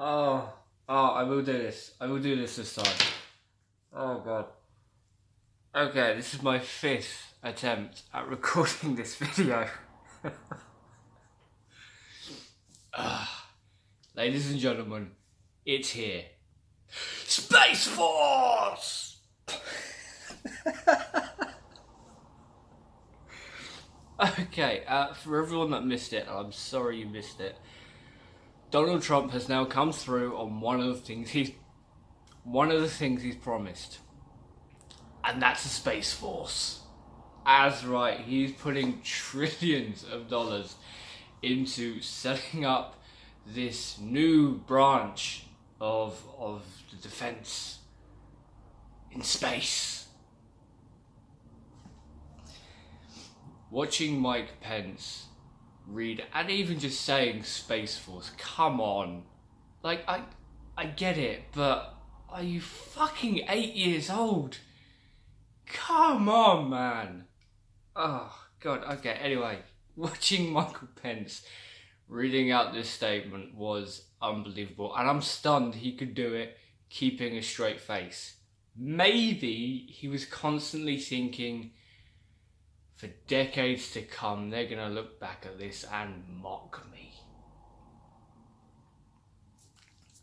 Oh, I will do this. I will do this time. Oh god. Okay, this is my fifth attempt at recording this video. Ladies and gentlemen, it's here. Space Force! Okay, for everyone that missed it, I'm sorry you missed it. Donald Trump has now come through on one of the things he's promised, and that's a Space Force. As right, he's putting trillions of dollars into setting up this new branch of the defense in space. Watching Mike Pence read, and even just saying Space Force, come on. Like, I get it, but are you fucking 8 years old? Come on, man. Oh, God, okay, anyway. Watching Michael Pence reading out this statement was unbelievable, and I'm stunned he could do it keeping a straight face. Maybe he was constantly thinking, for decades to come, they're going to look back at this and mock me.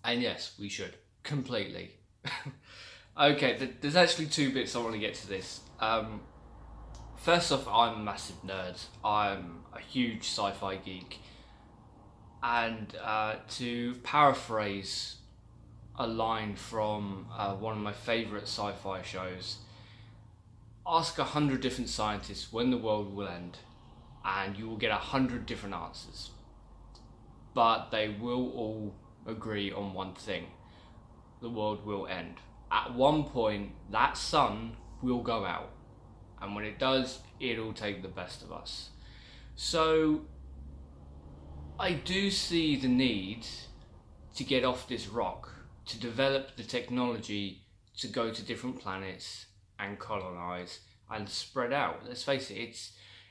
And yes, we should. Completely. Okay, there's actually two bits I want to get to this. First off, I'm a massive nerd. I'm a huge sci-fi geek. And to paraphrase a line from one of my favourite sci-fi shows, ask 100 different scientists when the world will end, and you will get 100 different answers. But they will all agree on one thing: the world will end. At one point, that sun will go out, and when it does, it'll take the best of us. So I do see the need to get off this rock, to develop the technology to go to different planets and colonize and spread out. Let's face it,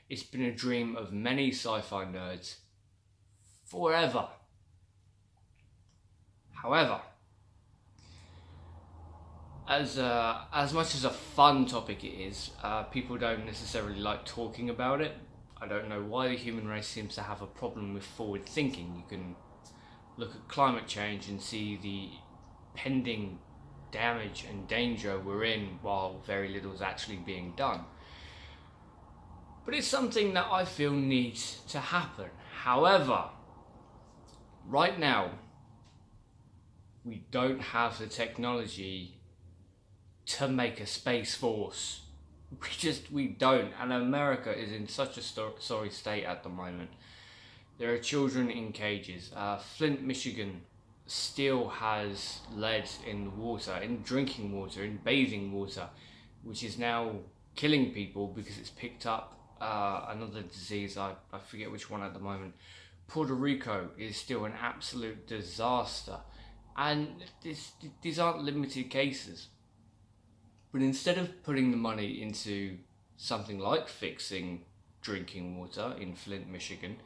it's been a dream of many sci-fi nerds forever. However, as much as a fun topic it is, people don't necessarily like talking about it. I don't know why the human race seems to have a problem with forward thinking. You can look at climate change and see the pending damage and danger we're in while very little is actually being done. But it's something that I feel needs to happen. However, right now, we don't have the technology to make a space force. We don't, and America is in such a sorry state at the moment. There are children in cages. Flint, Michigan still has lead in the water, in drinking water, in bathing water, which is now killing people because it's picked up another disease. I forget which one at the moment. Puerto Rico is still an absolute disaster, and these aren't limited cases. But instead of putting the money into something like fixing drinking water in Flint, Michigan,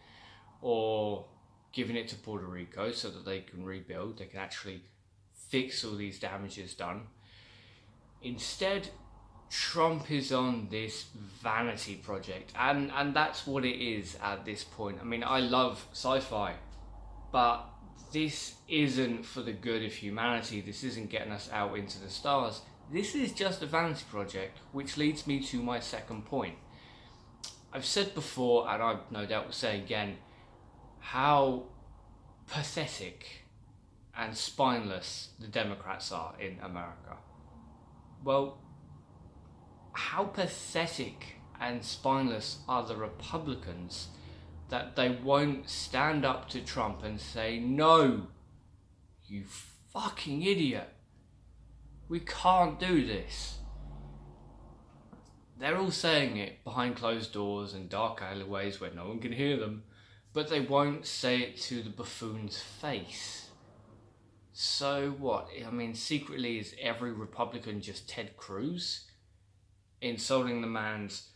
or giving it to Puerto Rico so that they can rebuild, they can actually fix all these damages done, instead Trump is on this vanity project, and that's what it is at this point. I mean, I love sci-fi, but this isn't for the good of humanity. This isn't getting us out into the stars. This is just a vanity project, which leads me to my second point. I've said before, and I no doubt will say again, how pathetic and spineless the Democrats are in America. Well, how pathetic and spineless are the Republicans that they won't stand up to Trump and say, no, you fucking idiot. We can't do this. They're all saying it behind closed doors and dark alleyways where no one can hear them, but they won't say it to the buffoon's face. So what? I mean, secretly, is every Republican just Ted Cruz? Insulting the man's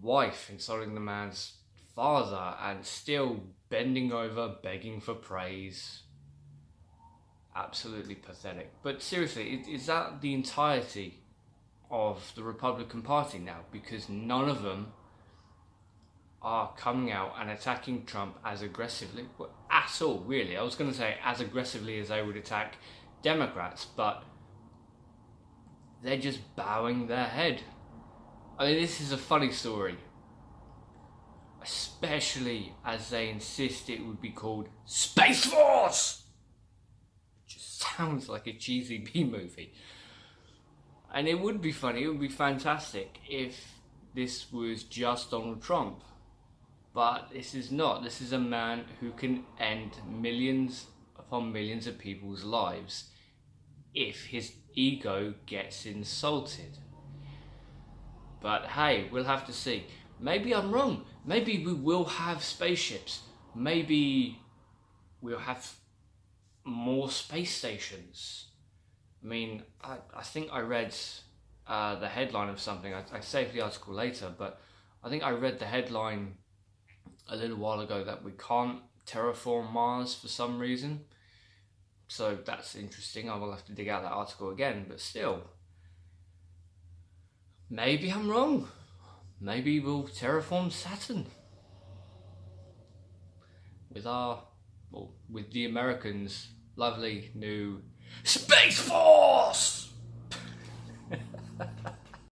wife, insulting the man's father, and still bending over, begging for praise. Absolutely pathetic. But seriously, is that the entirety of the Republican Party now? Because none of them are coming out and attacking Trump as aggressively at all, really. I was going to say as aggressively as they would attack Democrats, but they're just bowing their head. I mean, this is a funny story, especially as they insist it would be called Space Force. Just sounds like a cheesy B movie. And it would be funny, it would be fantastic if this was just Donald Trump. But this is not. This is a man who can end millions upon millions of people's lives if his ego gets insulted. But hey, we'll have to see. Maybe I'm wrong. Maybe we will have spaceships. Maybe we'll have more space stations. I mean, I think I read the headline of something. I saved the article later, but I think I read the headline a little while ago that we can't terraform Mars for some reason. So that's interesting. I will have to dig out that article again, but still, maybe I'm wrong. Maybe we'll terraform Saturn with with the Americans' lovely new Space Force.